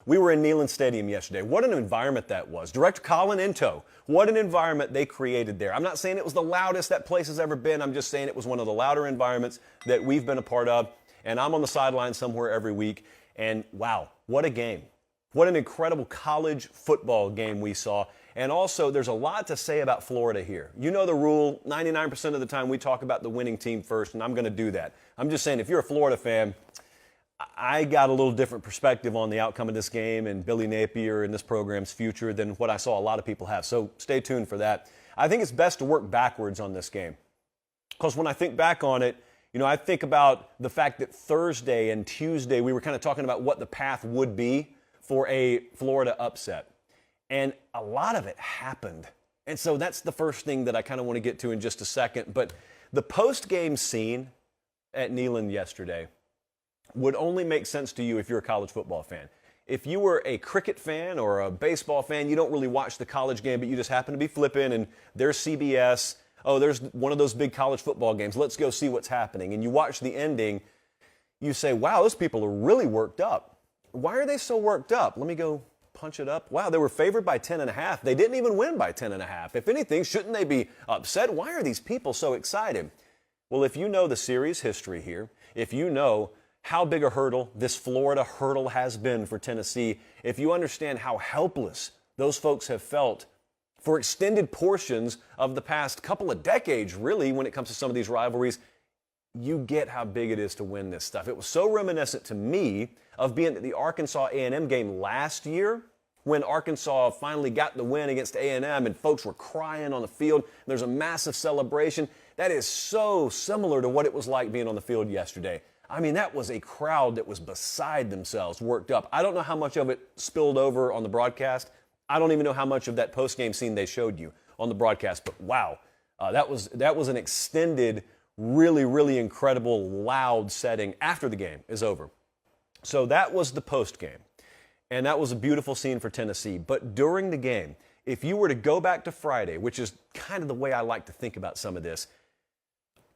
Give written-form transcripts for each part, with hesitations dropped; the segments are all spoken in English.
We were in Neyland Stadium yesterday. What an environment that was. Director Colin in tow. What an environment they created there. I'm not saying it was the loudest that place has ever been. I'm just saying it was one of the louder environments that we've been a part of. And I'm on the sideline somewhere every week. And wow, what a game. What an incredible college football game we saw. And also, there's a lot to say about Florida here. You know the rule, 99% of the time we talk about the winning team first, and I'm going to do that. I'm just saying, if you're a Florida fan, I got a little different perspective on the outcome of this game and Billy Napier and this program's future than what I saw a lot of people have. So stay tuned for that. I think it's best to work backwards on this game. Because when I think back on it, you know, I think about the fact that Thursday and Tuesday we were kind of talking about what the path would be for a Florida upset. And a lot of it happened. And so that's the first thing that I kind of want to get to in just a second. But the post-game scene at Neyland yesterday would only make sense to you if you're a college football fan. If you were a cricket fan or a baseball fan, you don't really watch the college game, but you just happen to be flipping and there's CBS. Oh, there's one of those big college football games. Let's go see what's happening. And you watch the ending. You say, wow, those people are really worked up. Why are they so worked up? Let me go punch it up. Wow, they were favored by 10.5. They didn't even win by 10.5. If anything, shouldn't they be upset? Why are these people so excited? Well, if you know the series history here, if you know how big a hurdle this Florida hurdle has been for Tennessee, if you understand how helpless those folks have felt for extended portions of the past couple of decades, really, when it comes to some of these rivalries, you get how big it is to win this stuff. It was so reminiscent to me of being at the Arkansas A&M game last year when Arkansas finally got the win against A&M and folks were crying on the field. There's a massive celebration. That is so similar to what it was like being on the field yesterday. I mean, that was a crowd that was beside themselves, worked up. I don't know how much of it spilled over on the broadcast. I don't even know how much of that post-game scene they showed you on the broadcast, but wow, that was an extended, really, really incredible, loud setting after the game is over. So that was the post-game, and that was a beautiful scene for Tennessee. But during the game, if you were to go back to Friday, which is kind of the way I like to think about some of this,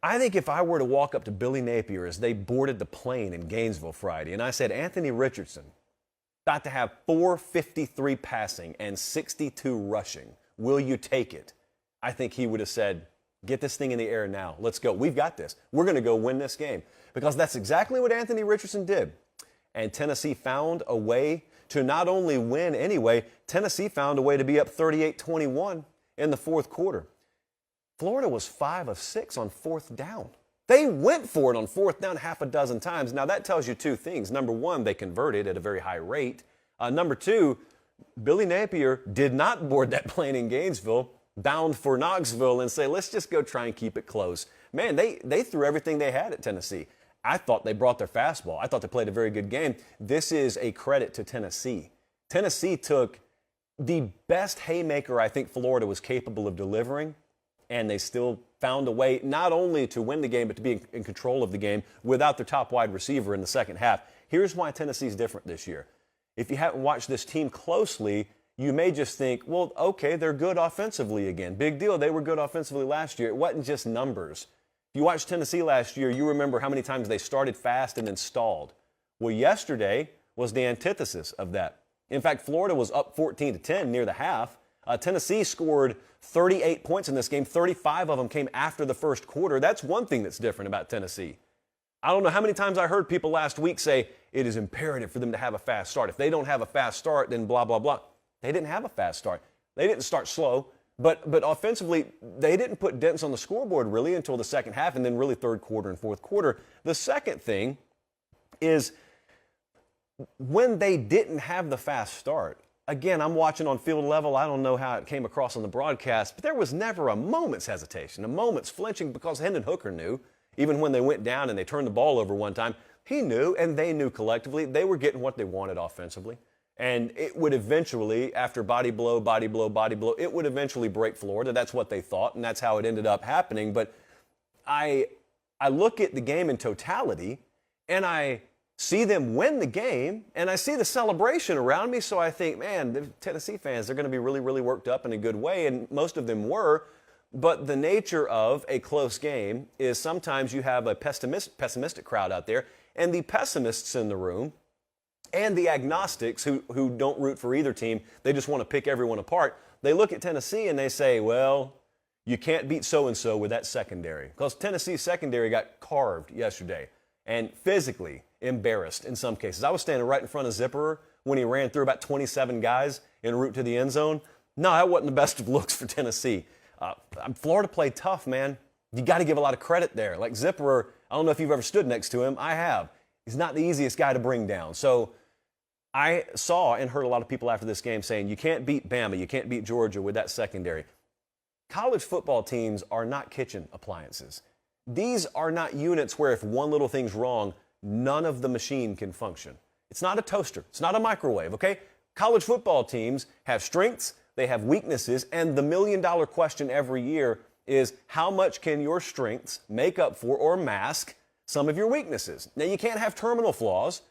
I think if I were to walk up to Billy Napier as they boarded the plane in Gainesville Friday, and I said, Anthony Richardson, about to have 453 passing and 62 rushing, will you take it? I think he would have said, get this thing in the air now. Let's go. We've got this. We're going to go win this game. Because that's exactly what Anthony Richardson did. And Tennessee found a way to not only win anyway, Tennessee found a way to be up 38-21 in the fourth quarter. Florida was 5 of 6 on fourth down. They went for it on fourth down half a dozen times. Now, that tells you two things. Number one, they converted at a very high rate. Number two, Billy Napier did not board that plane in Gainesville, bound for Knoxville, and say, let's just go try and keep it close. Man, they threw everything they had at Tennessee. I thought they brought their fastball. I thought they played a very good game. This is a credit to Tennessee. Tennessee took the best haymaker I think Florida was capable of delivering, and they still found a way not only to win the game, but to be in control of the game without their top wide receiver in the second half. Here's why Tennessee's different this year. If you haven't watched this team closely, you may just think, well, okay, they're good offensively again. Big deal. They were good offensively last year. It wasn't just numbers. If you watched Tennessee last year, you remember how many times they started fast and then stalled. Well, yesterday was the antithesis of that. In fact, Florida was up 14-10 near the half. Tennessee scored 38 points in this game. 35 of them came after the first quarter. That's one thing that's different about Tennessee. I don't know how many times I heard people last week say it is imperative for them to have a fast start. If they don't have a fast start, then blah, blah, blah. They didn't have a fast start. They didn't start slow. But offensively, they didn't put dents on the scoreboard really until the second half and then really third quarter and fourth quarter. The second thing is when they didn't have the fast start, again, I'm watching on field level. I don't know how it came across on the broadcast, but there was never a moment's hesitation, a moment's flinching because Hendon Hooker knew, even when they went down and they turned the ball over one time, he knew and they knew collectively they were getting what they wanted offensively. And it would eventually, after body blow, body blow, body blow, it would eventually break Florida. That's what they thought, and that's how it ended up happening. But I look at the game in totality, and I see them win the game, and I see the celebration around me, so I think, man, the Tennessee fans, they're going to be really, really worked up in a good way, and most of them were. But the nature of a close game is sometimes you have a pessimistic crowd out there, and the pessimists in the room, and the agnostics who don't root for either team, they just want to pick everyone apart. They look at Tennessee and they say, well, you can't beat so-and-so with that secondary. Because Tennessee's secondary got carved yesterday and physically embarrassed in some cases. I was standing right in front of Zipperer when he ran through about 27 guys en route to the end zone. No, that wasn't the best of looks for Tennessee. Florida played tough, man. You got to give a lot of credit there. Like Zipperer, I don't know if you've ever stood next to him. I have. He's not the easiest guy to bring down. So I saw and heard a lot of people after this game saying, you can't beat Bama, you can't beat Georgia with that secondary. College football teams are not kitchen appliances. These are not units where if one little thing's wrong, none of the machine can function. It's not a toaster. It's not a microwave, okay? College football teams have strengths, they have weaknesses, and the million-dollar question every year is how much can your strengths make up for or mask some of your weaknesses? Now, you can't have terminal flaws,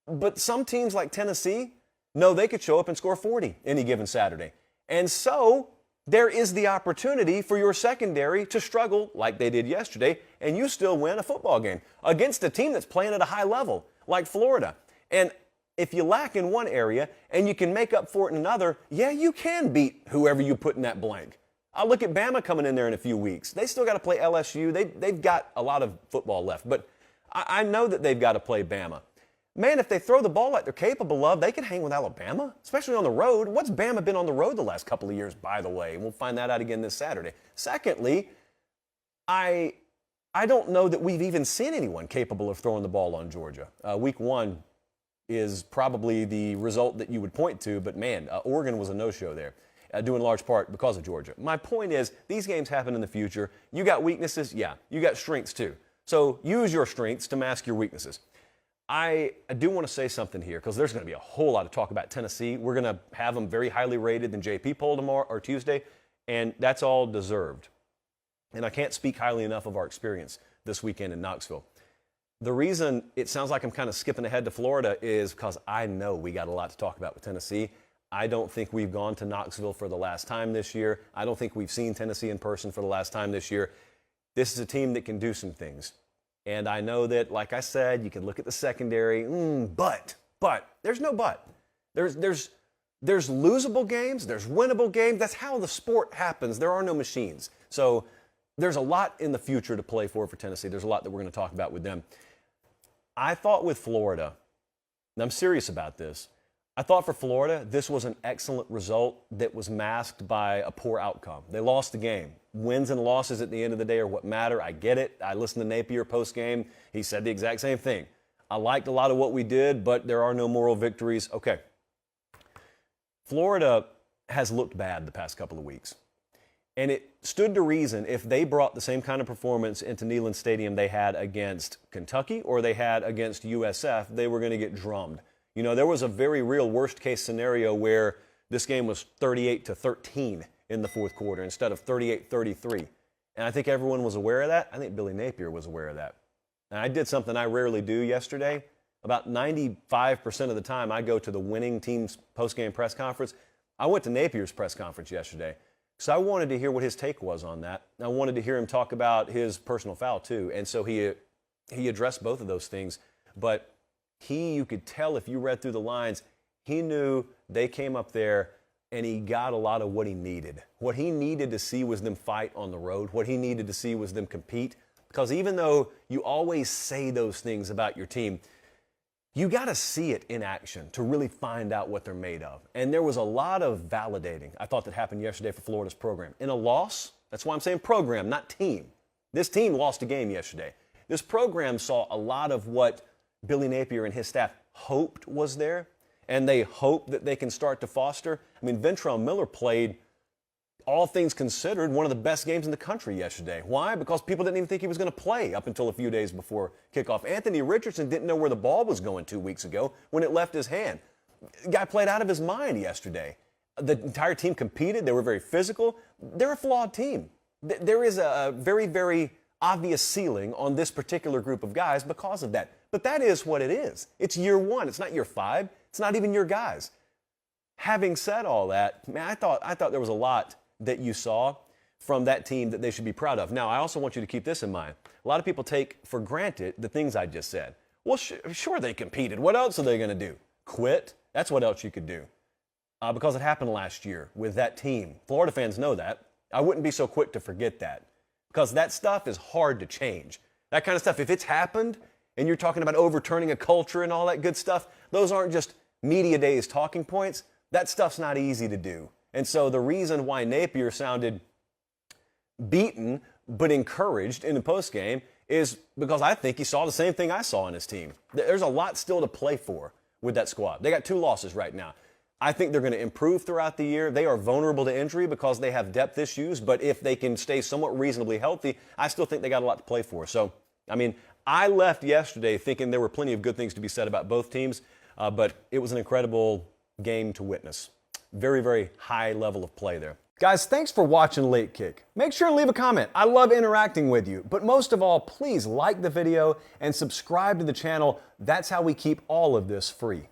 but some teams like Tennessee know they could show up and score 40 any given Saturday. And so there is the opportunity for your secondary to struggle like they did yesterday, and you still win a football game against a team that's playing at a high level like Florida. And if you lack in one area and you can make up for it in another, yeah, you can beat whoever you put in that blank. I'll look at Bama coming in there in a few weeks. They still got to play LSU. They've got a lot of football left, but I know that they've got to play Bama. Man, if they throw the ball like they're capable of, they can hang with Alabama, especially on the road. What's Bama been on the road the last couple of years, by the way? We'll find that out again this Saturday. Secondly, I don't know that we've even seen anyone capable of throwing the ball on Georgia. Week 1 is probably the result that you would point to, but man, Oregon was a no-show there, due in large part because of Georgia. My point is, these games happen in the future. You got weaknesses? Yeah. You got strengths too. So use your strengths to mask your weaknesses. I do want to say something here because there's going to be a whole lot of talk about Tennessee. We're going to have them very highly rated in JP poll tomorrow or Tuesday, and that's all deserved. And I can't speak highly enough of our experience this weekend in Knoxville. The reason it sounds like I'm kind of skipping ahead to Florida is because I know we got a lot to talk about with Tennessee. I don't think we've gone to Knoxville for the last time this year. I don't think we've seen Tennessee in person for the last time this year. This is a team that can do some things. And I know that, like I said, you can look at the secondary, but there's no but. There's losable games, there's winnable games. That's how the sport happens. There are no machines. So there's a lot in the future to play for Tennessee. There's a lot that we're going to talk about with them. I thought with Florida, and I'm serious about this, I thought for Florida, this was an excellent result that was masked by a poor outcome. They lost the game. Wins and losses at the end of the day are what matter. I get it. I listened to Napier post-game. He said the exact same thing. I liked a lot of what we did, but there are no moral victories. Okay. Florida has looked bad the past couple of weeks. And it stood to reason if they brought the same kind of performance into Neyland Stadium they had against Kentucky or they had against USF, they were going to get drummed. You know, there was a very real worst-case scenario where this game was 38-13 in the fourth quarter instead of 38-33. And I think everyone was aware of that. I think Billy Napier was aware of that. And I did something I rarely do yesterday. About 95% of the time I go to the winning team's post-game press conference. I went to Napier's press conference yesterday. So I wanted to hear what his take was on that. I wanted to hear him talk about his personal foul, too. And so he addressed both of those things. But you could tell if you read through the lines, he knew they came up there and he got a lot of what he needed. What he needed to see was them fight on the road. What he needed to see was them compete. Because even though you always say those things about your team, you got to see it in action to really find out what they're made of. And there was a lot of validating, I thought, that happened yesterday for Florida's program. In a loss, that's why I'm saying program, not team. This team lost a game yesterday. This program saw a lot of what Billy Napier and his staff hoped was there, and they hope that they can start to foster. I mean, Ventrell Miller played, all things considered, one of the best games in the country yesterday. Why? Because people didn't even think he was going to play up until a few days before kickoff. Anthony Richardson didn't know where the ball was going 2 weeks ago when it left his hand. The guy played out of his mind yesterday. The entire team competed. They were very physical. They're a flawed team. There is a very, very obvious ceiling on this particular group of guys because of that. But that is what it is. It's year one. It's not year 5. It's not even your guys. Having said all that, man, I thought there was a lot that you saw from that team that they should be proud of. Now, I also want you to keep this in mind. A lot of people take for granted the things I just said. Well, sure they competed. What else are they going to do? quit, that's what else you could do. Because it happened last year with that team. Florida fans know that. I wouldn't be so quick to forget that, because that stuff is hard to change. That kind of stuff, if it's happened and you're talking about overturning a culture and all that good stuff, those aren't just media days talking points. That stuff's not easy to do. And so the reason why Napier sounded beaten but encouraged in the postgame is because I think he saw the same thing I saw in his team. There's a lot still to play for with that squad. They got 2 losses right now. I think they're going to improve throughout the year. They are vulnerable to injury because they have depth issues, but if they can stay somewhat reasonably healthy, I still think they got a lot to play for. So, I mean, I left yesterday thinking there were plenty of good things to be said about both teams, but it was an incredible game to witness. Very, very high level of play there. Guys, thanks for watching Late Kick. Make sure and leave a comment. I love interacting with you. But most of all, please like the video and subscribe to the channel. That's how we keep all of this free.